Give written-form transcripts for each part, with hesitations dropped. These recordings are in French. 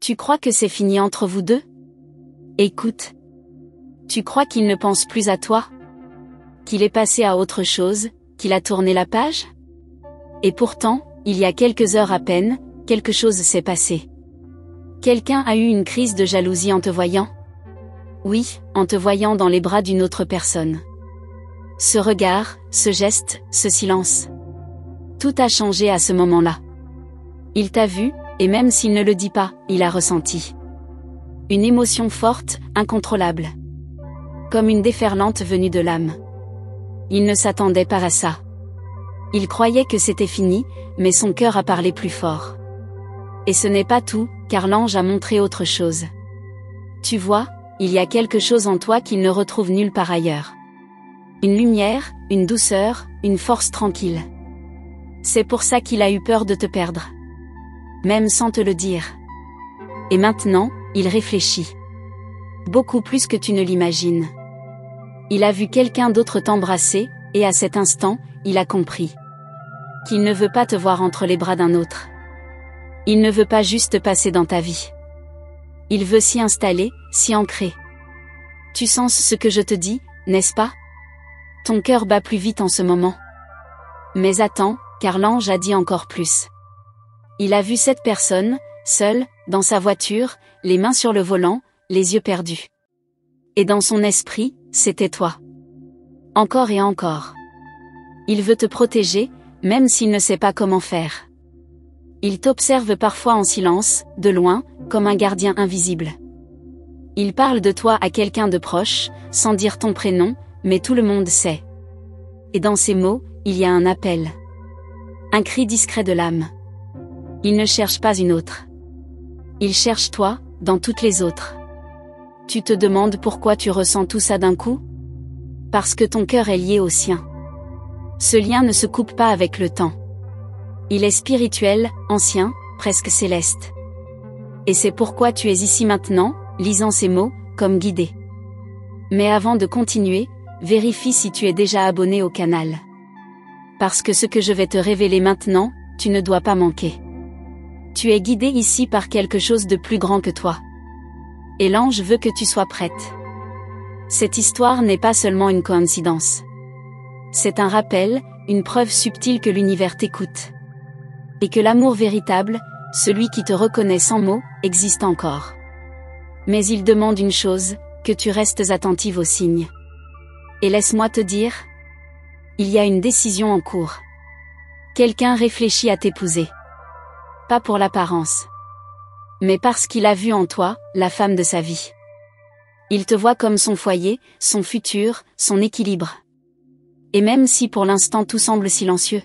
Tu crois que c'est fini entre vous deux? Écoute. Tu crois qu'il ne pense plus à toi? Qu'il est passé à autre chose, qu'il a tourné la page? Et pourtant, il y a quelques heures à peine, quelque chose s'est passé. Quelqu'un a eu une crise de jalousie en te voyant? Oui, en te voyant dans les bras d'une autre personne. Ce regard, ce geste, ce silence. Tout a changé à ce moment-là. Il t'a vu, et même s'il ne le dit pas, il a ressenti. Une émotion forte, incontrôlable. Comme une déferlante venue de l'âme. Il ne s'attendait pas à ça. Il croyait que c'était fini, mais son cœur a parlé plus fort. Et ce n'est pas tout, car l'ange a montré autre chose. Tu vois, il y a quelque chose en toi qu'il ne retrouve nulle part ailleurs. Une lumière, une douceur, une force tranquille. C'est pour ça qu'il a eu peur de te perdre. Même sans te le dire. Et maintenant, il réfléchit. Beaucoup plus que tu ne l'imagines. Il a vu quelqu'un d'autre t'embrasser, et à cet instant, il a compris. Qu'il ne veut pas te voir entre les bras d'un autre. Il ne veut pas juste passer dans ta vie. Il veut s'y installer, s'y ancrer. Tu sens ce que je te dis, n'est-ce pas? Ton cœur bat plus vite en ce moment. Mais attends, car l'ange a dit encore plus. Il a vu cette personne, seule, dans sa voiture, les mains sur le volant, les yeux perdus. Et dans son esprit, c'était toi. Encore et encore. Il veut te protéger, même s'il ne sait pas comment faire. Il t'observe parfois en silence, de loin, comme un gardien invisible. Il parle de toi à quelqu'un de proche, sans dire ton prénom, mais tout le monde sait. Et dans ces mots, il y a un appel. Un cri discret de l'âme. Il ne cherche pas une autre. Il cherche toi, dans toutes les autres. Tu te demandes pourquoi tu ressens tout ça d'un coup? Parce que ton cœur est lié au sien. Ce lien ne se coupe pas avec le temps. Il est spirituel, ancien, presque céleste. Et c'est pourquoi tu es ici maintenant, lisant ces mots, comme guidé. Mais avant de continuer, vérifie si tu es déjà abonné au canal. Parce que ce que je vais te révéler maintenant, tu ne dois pas manquer. Tu es guidé ici par quelque chose de plus grand que toi. Et l'ange veut que tu sois prête. Cette histoire n'est pas seulement une coïncidence. C'est un rappel, une preuve subtile que l'univers t'écoute. Et que l'amour véritable, celui qui te reconnaît sans mots, existe encore. Mais il demande une chose, que tu restes attentive aux signes. Et laisse-moi te dire, il y a une décision en cours. Quelqu'un réfléchit à t'épouser. Pas pour l'apparence. Mais parce qu'il a vu en toi, la femme de sa vie. Il te voit comme son foyer, son futur, son équilibre. Et même si pour l'instant tout semble silencieux,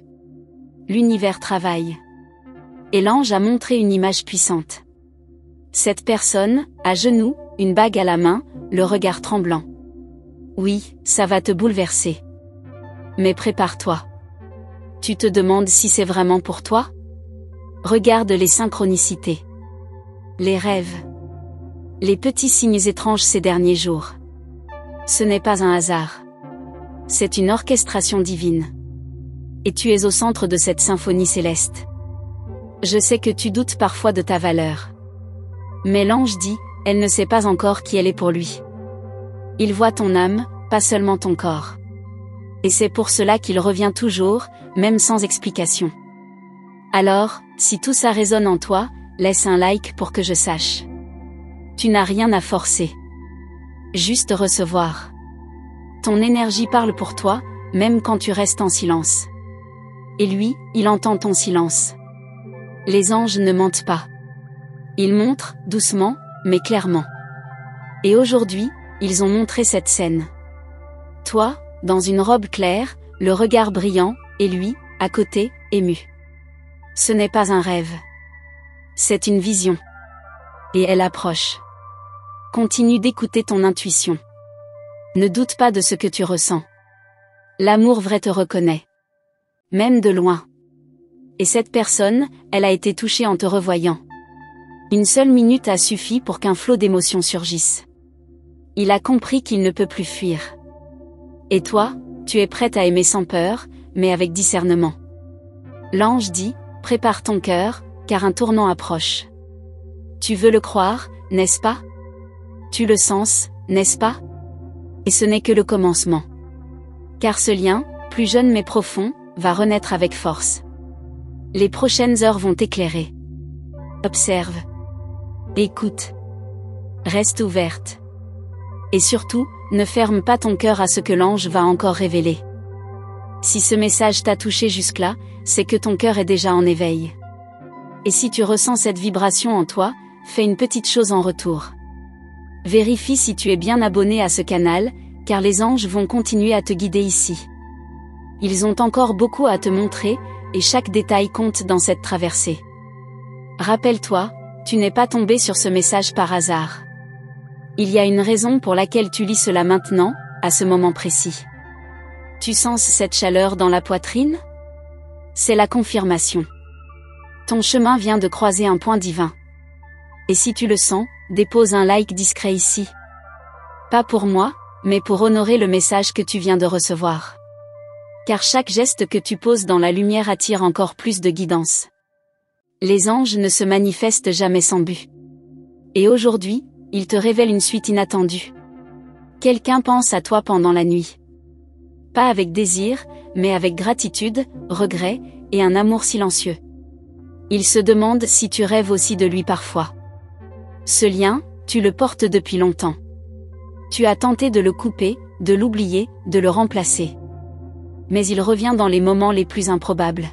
l'univers travaille. Et l'ange a montré une image puissante. Cette personne, à genoux, une bague à la main, le regard tremblant. Oui, ça va te bouleverser. Mais prépare-toi. Tu te demandes si c'est vraiment pour toi? Regarde les synchronicités. Les rêves. Les petits signes étranges ces derniers jours. Ce n'est pas un hasard. C'est une orchestration divine. Et tu es au centre de cette symphonie céleste. Je sais que tu doutes parfois de ta valeur. Mais l'ange dit, elle ne sait pas encore qui elle est pour lui. Il voit ton âme, pas seulement ton corps. Et c'est pour cela qu'il revient toujours, même sans explication. Alors, si tout ça résonne en toi, laisse un like pour que je sache. Tu n'as rien à forcer. Juste recevoir. Ton énergie parle pour toi, même quand tu restes en silence. Et lui, il entend ton silence. Les anges ne mentent pas. Ils montrent, doucement, mais clairement. Et aujourd'hui, ils ont montré cette scène. Toi, dans une robe claire, le regard brillant, et lui, à côté, ému. Ce n'est pas un rêve. C'est une vision. Et elle approche. Continue d'écouter ton intuition. Ne doute pas de ce que tu ressens. L'amour vrai te reconnaît. Même de loin. Et cette personne, elle a été touchée en te revoyant. Une seule minute a suffi pour qu'un flot d'émotions surgisse. Il a compris qu'il ne peut plus fuir. Et toi, tu es prête à aimer sans peur, mais avec discernement. L'ange dit, prépare ton cœur, car un tournant approche. Tu veux le croire, n'est-ce pas? Tu le sens, n'est-ce pas? Et ce n'est que le commencement. Car ce lien, plus jeune mais profond, va renaître avec force. Les prochaines heures vont t'éclairer. Observe. Écoute. Reste ouverte. Et surtout, ne ferme pas ton cœur à ce que l'ange va encore révéler. Si ce message t'a touché jusque-là, c'est que ton cœur est déjà en éveil. Et si tu ressens cette vibration en toi, fais une petite chose en retour. Vérifie si tu es bien abonné à ce canal, car les anges vont continuer à te guider ici. Ils ont encore beaucoup à te montrer, et chaque détail compte dans cette traversée. Rappelle-toi, tu n'es pas tombé sur ce message par hasard. Il y a une raison pour laquelle tu lis cela maintenant, à ce moment précis. Tu sens cette chaleur dans la poitrine? C'est la confirmation. Ton chemin vient de croiser un point divin. Et si tu le sens, dépose un like discret ici. Pas pour moi, mais pour honorer le message que tu viens de recevoir. Car chaque geste que tu poses dans la lumière attire encore plus de guidance. Les anges ne se manifestent jamais sans but. Et aujourd'hui, ils te révèlent une suite inattendue. Quelqu'un pense à toi pendant la nuit. Pas avec désir, mais avec gratitude, regret, et un amour silencieux. Il se demande si tu rêves aussi de lui parfois. Ce lien, tu le portes depuis longtemps. Tu as tenté de le couper, de l'oublier, de le remplacer. Mais il revient dans les moments les plus improbables.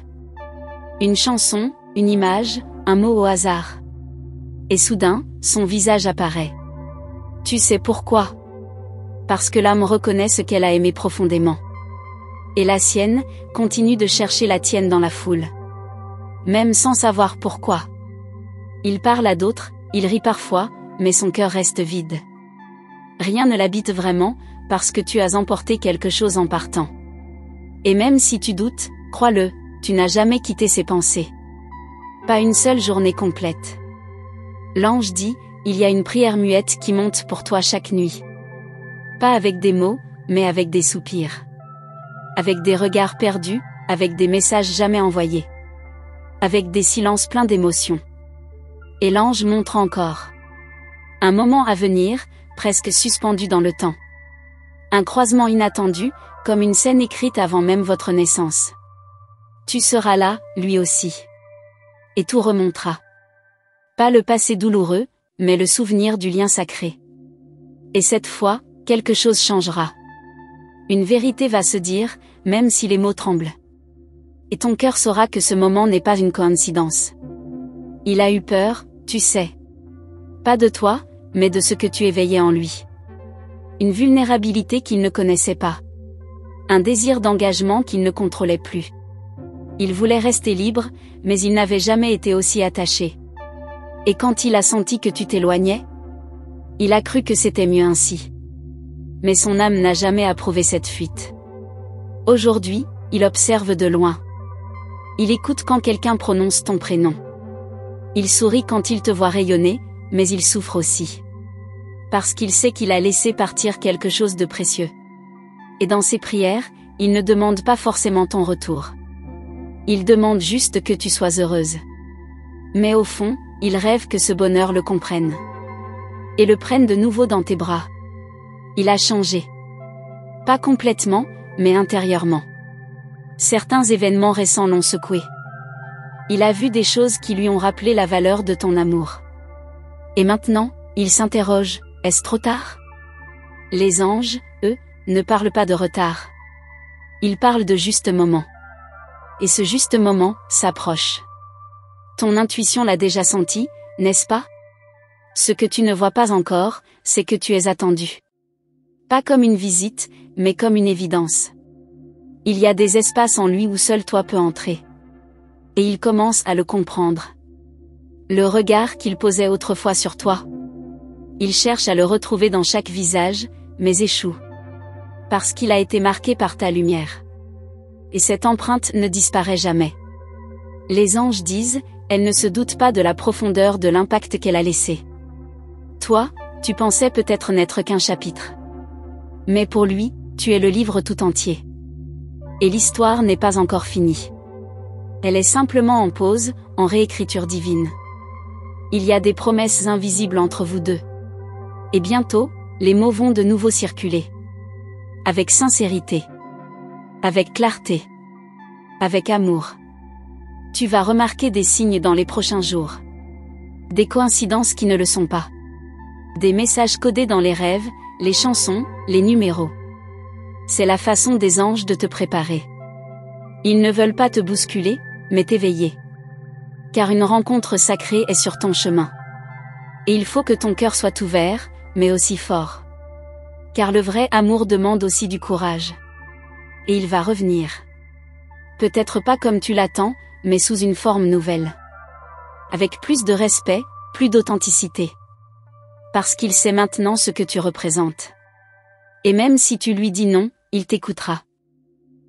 Une chanson, une image, un mot au hasard. Et soudain, son visage apparaît. Tu sais pourquoi? Parce que l'âme reconnaît ce qu'elle a aimé profondément. Et la sienne, continue de chercher la tienne dans la foule. Même sans savoir pourquoi. Il parle à d'autres, il rit parfois, mais son cœur reste vide. Rien ne l'habite vraiment, parce que tu as emporté quelque chose en partant. Et même si tu doutes, crois-le, tu n'as jamais quitté ses pensées. Pas une seule journée complète. L'ange dit, il y a une prière muette qui monte pour toi chaque nuit. Pas avec des mots, mais avec des soupirs. Avec des regards perdus, avec des messages jamais envoyés. Avec des silences pleins d'émotions. Et l'ange montre encore. Un moment à venir, presque suspendu dans le temps. Un croisement inattendu, comme une scène écrite avant même votre naissance. Tu seras là, lui aussi. Et tout remontera. Pas le passé douloureux, mais le souvenir du lien sacré. Et cette fois, quelque chose changera. Une vérité va se dire, même si les mots tremblent. Et ton cœur saura que ce moment n'est pas une coïncidence. Il a eu peur, tu sais. Pas de toi, mais de ce que tu éveillais en lui. Une vulnérabilité qu'il ne connaissait pas. Un désir d'engagement qu'il ne contrôlait plus. Il voulait rester libre, mais il n'avait jamais été aussi attaché. Et quand il a senti que tu t'éloignais, il a cru que c'était mieux ainsi. Mais son âme n'a jamais approuvé cette fuite. Aujourd'hui, il observe de loin. Il écoute quand quelqu'un prononce ton prénom. Il sourit quand il te voit rayonner, mais il souffre aussi. Parce qu'il sait qu'il a laissé partir quelque chose de précieux. Et dans ses prières, il ne demande pas forcément ton retour. Il demande juste que tu sois heureuse. Mais au fond, il rêve que ce bonheur le comprenne. Et le prenne de nouveau dans tes bras. Il a changé. Pas complètement, mais intérieurement. Certains événements récents l'ont secoué. Il a vu des choses qui lui ont rappelé la valeur de ton amour. Et maintenant, il s'interroge, est-ce trop tard? Les anges, eux, ne parlent pas de retard. Ils parlent de juste moment. Et ce juste moment, s'approche. Ton intuition l'a déjà senti, n'est-ce pas? Ce que tu ne vois pas encore, c'est que tu es attendu. Pas comme une visite, mais comme une évidence. Il y a des espaces en lui où seul toi peux entrer. Et il commence à le comprendre. Le regard qu'il posait autrefois sur toi. Il cherche à le retrouver dans chaque visage, mais échoue. Parce qu'il a été marqué par ta lumière. Et cette empreinte ne disparaît jamais. Les anges disent, elle ne se doute pas de la profondeur de l'impact qu'elle a laissé. Toi, tu pensais peut-être n'être qu'un chapitre. Mais pour lui, tu es le livre tout entier. Et l'histoire n'est pas encore finie. Elle est simplement en pause, en réécriture divine. Il y a des promesses invisibles entre vous deux. Et bientôt, les mots vont de nouveau circuler. Avec sincérité. Avec clarté. Avec amour. Tu vas remarquer des signes dans les prochains jours. Des coïncidences qui ne le sont pas. Des messages codés dans les rêves, les chansons, les numéros. C'est la façon des anges de te préparer. Ils ne veulent pas te bousculer, mais t'éveiller. Car une rencontre sacrée est sur ton chemin. Et il faut que ton cœur soit ouvert, mais aussi fort. Car le vrai amour demande aussi du courage. Et il va revenir. Peut-être pas comme tu l'attends, mais sous une forme nouvelle. Avec plus de respect, plus d'authenticité. Parce qu'il sait maintenant ce que tu représentes. Et même si tu lui dis non, il t'écoutera.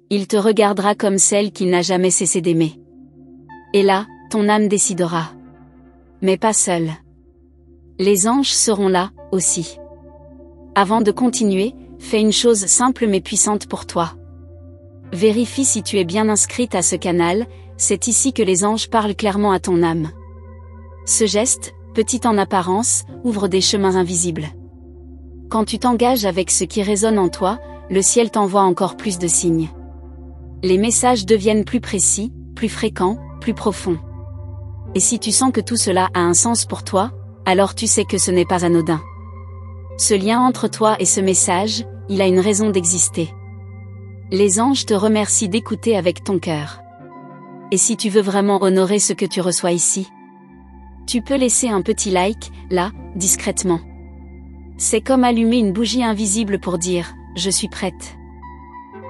Il te regardera comme celle qu'il n'a jamais cessé d'aimer. Et là, ton âme décidera. Mais pas seule. Les anges seront là, aussi. Avant de continuer, fais une chose simple mais puissante pour toi. Vérifie si tu es bien inscrite à ce canal, c'est ici que les anges parlent clairement à ton âme. Ce geste, petit en apparence, ouvre des chemins invisibles. Quand tu t'engages avec ce qui résonne en toi, le ciel t'envoie encore plus de signes. Les messages deviennent plus précis, plus fréquents, plus profonds. Et si tu sens que tout cela a un sens pour toi, alors tu sais que ce n'est pas anodin. Ce lien entre toi et ce message, il a une raison d'exister. Les anges te remercient d'écouter avec ton cœur. Et si tu veux vraiment honorer ce que tu reçois ici, tu peux laisser un petit like, là, discrètement. C'est comme allumer une bougie invisible pour dire « Je suis prête ».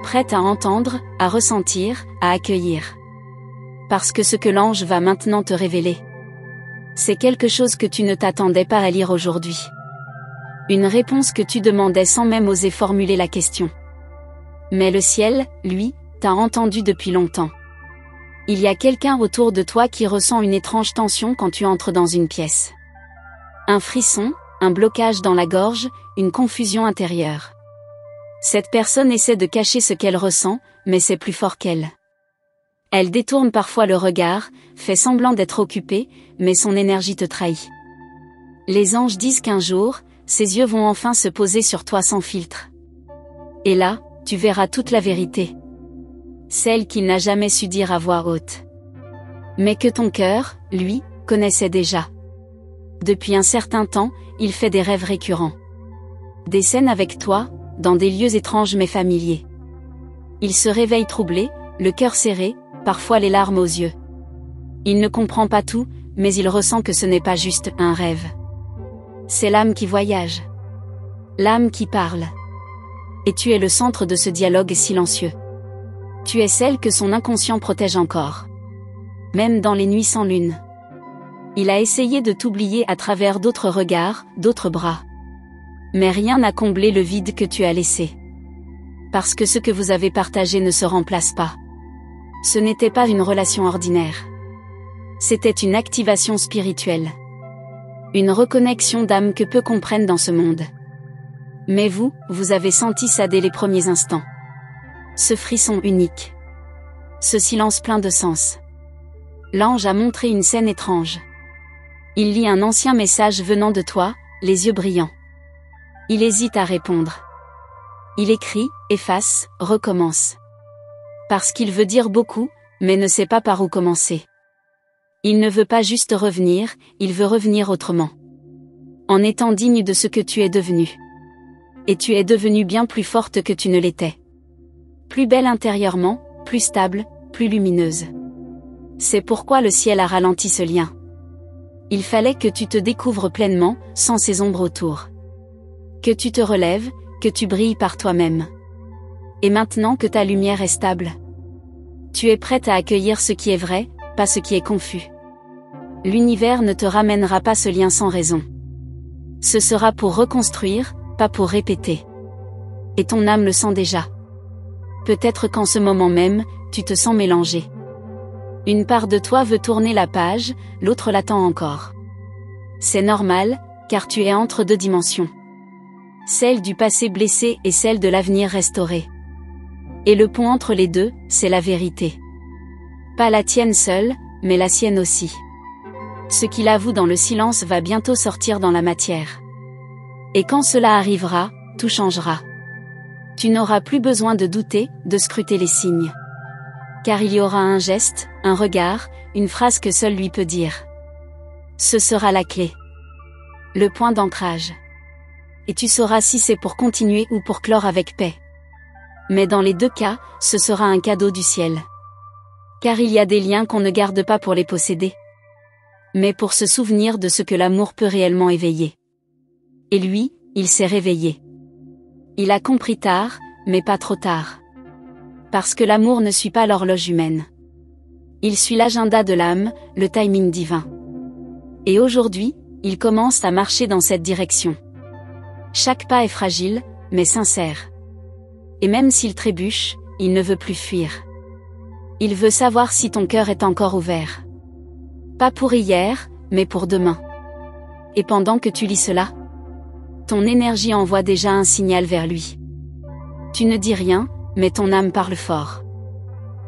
Prête à entendre, à ressentir, à accueillir. Parce que ce que l'ange va maintenant te révéler, c'est quelque chose que tu ne t'attendais pas à lire aujourd'hui. Une réponse que tu demandais sans même oser formuler la question. Mais le ciel, lui, t'a entendu depuis longtemps. Il y a quelqu'un autour de toi qui ressent une étrange tension quand tu entres dans une pièce. Un frisson, un blocage dans la gorge, une confusion intérieure. Cette personne essaie de cacher ce qu'elle ressent, mais c'est plus fort qu'elle. Elle détourne parfois le regard, fait semblant d'être occupée, mais son énergie te trahit. Les anges disent qu'un jour, ses yeux vont enfin se poser sur toi sans filtre. Et là, tu verras toute la vérité. Celle qu'il n'a jamais su dire à voix haute. Mais que ton cœur, lui, connaissait déjà. Depuis un certain temps, il fait des rêves récurrents. Des scènes avec toi, dans des lieux étranges mais familiers. Il se réveille troublé, le cœur serré, parfois les larmes aux yeux. Il ne comprend pas tout, mais il ressent que ce n'est pas juste un rêve. C'est l'âme qui voyage. L'âme qui parle. Et tu es le centre de ce dialogue silencieux. Tu es celle que son inconscient protège encore. Même dans les nuits sans lune. Il a essayé de t'oublier à travers d'autres regards, d'autres bras. Mais rien n'a comblé le vide que tu as laissé. Parce que ce que vous avez partagé ne se remplace pas. Ce n'était pas une relation ordinaire. C'était une activation spirituelle. Une reconnexion d'âme que peu comprennent dans ce monde. Mais vous, vous avez senti ça dès les premiers instants. Ce frisson unique. Ce silence plein de sens. L'ange a montré une scène étrange. Il lit un ancien message venant de toi, les yeux brillants. Il hésite à répondre. Il écrit, efface, recommence. Parce qu'il veut dire beaucoup, mais ne sait pas par où commencer. Il ne veut pas juste revenir, il veut revenir autrement. En étant digne de ce que tu es devenu. Et tu es devenue bien plus forte que tu ne l'étais. Plus belle intérieurement, plus stable, plus lumineuse. C'est pourquoi le ciel a ralenti ce lien. Il fallait que tu te découvres pleinement, sans ces ombres autour. Que tu te relèves, que tu brilles par toi-même. Et maintenant que ta lumière est stable, tu es prête à accueillir ce qui est vrai, pas ce qui est confus. L'univers ne te ramènera pas ce lien sans raison. Ce sera pour reconstruire, pas pour répéter. Et ton âme le sent déjà. Peut-être qu'en ce moment même, tu te sens mélangé. Une part de toi veut tourner la page, l'autre l'attend encore. C'est normal, car tu es entre deux dimensions. Celle du passé blessé et celle de l'avenir restauré. Et le pont entre les deux, c'est la vérité. Pas la tienne seule, mais la sienne aussi. Ce qu'il avoue dans le silence va bientôt sortir dans la matière. Et quand cela arrivera, tout changera. Tu n'auras plus besoin de douter, de scruter les signes. Car il y aura un geste, un regard, une phrase que seul lui peut dire. Ce sera la clé. Le point d'ancrage. Et tu sauras si c'est pour continuer ou pour clore avec paix. Mais dans les deux cas, ce sera un cadeau du ciel. Car il y a des liens qu'on ne garde pas pour les posséder, mais pour se souvenir de ce que l'amour peut réellement éveiller. Et lui, il s'est réveillé. Il a compris tard, mais pas trop tard. Parce que l'amour ne suit pas l'horloge humaine. Il suit l'agenda de l'âme, le timing divin. Et aujourd'hui, il commence à marcher dans cette direction. Chaque pas est fragile, mais sincère. Et même s'il trébuche, il ne veut plus fuir. Il veut savoir si ton cœur est encore ouvert. Pas pour hier, mais pour demain. Et pendant que tu lis cela, ton énergie envoie déjà un signal vers lui. Tu ne dis rien, mais ton âme parle fort.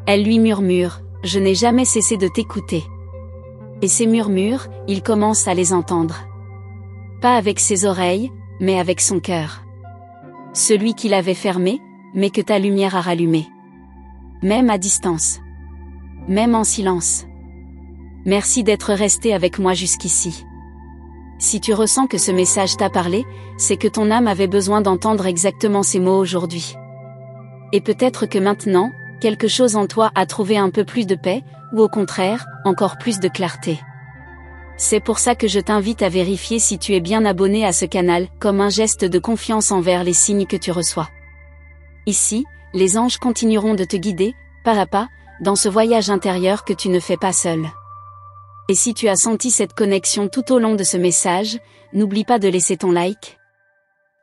Elle lui murmure, « Je n'ai jamais cessé de t'écouter. » Et ces murmures, il commence à les entendre. Pas avec ses oreilles, mais avec son cœur. Celui qu'il avait fermé, mais que ta lumière a rallumé. Même à distance. Même en silence. Merci d'être resté avec moi jusqu'ici. Si tu ressens que ce message t'a parlé, c'est que ton âme avait besoin d'entendre exactement ces mots aujourd'hui. Et peut-être que maintenant, quelque chose en toi a trouvé un peu plus de paix, ou au contraire, encore plus de clarté. C'est pour ça que je t'invite à vérifier si tu es bien abonné à ce canal, comme un geste de confiance envers les signes que tu reçois. Ici, les anges continueront de te guider, pas à pas, dans ce voyage intérieur que tu ne fais pas seul. Et si tu as senti cette connexion tout au long de ce message, n'oublie pas de laisser ton like.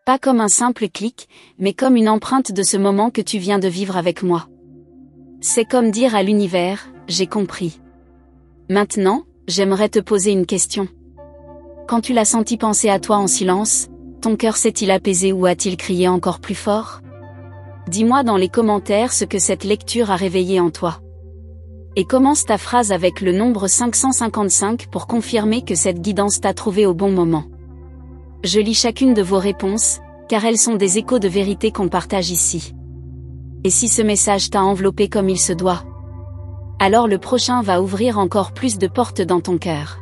Pas comme un simple clic, mais comme une empreinte de ce moment que tu viens de vivre avec moi. C'est comme dire à l'univers, j'ai compris. Maintenant, j'aimerais te poser une question. Quand tu l'as senti penser à toi en silence, ton cœur s'est-il apaisé ou a-t-il crié encore plus fort? Dis-moi dans les commentaires ce que cette lecture a réveillé en toi. Et commence ta phrase avec le nombre 555 pour confirmer que cette guidance t'a trouvé au bon moment. Je lis chacune de vos réponses, car elles sont des échos de vérité qu'on partage ici. Et si ce message t'a enveloppé comme il se doit, alors le prochain va ouvrir encore plus de portes dans ton cœur.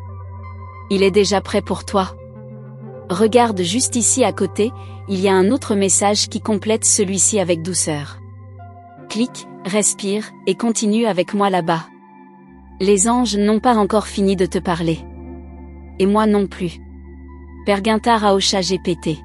Il est déjà prêt pour toi. Regarde juste ici à côté, il y a un autre message qui complète celui-ci avec douceur. Clique, respire, et continue avec moi là-bas. Les anges n'ont pas encore fini de te parler. Et moi non plus. Perguintar Aosha GPT.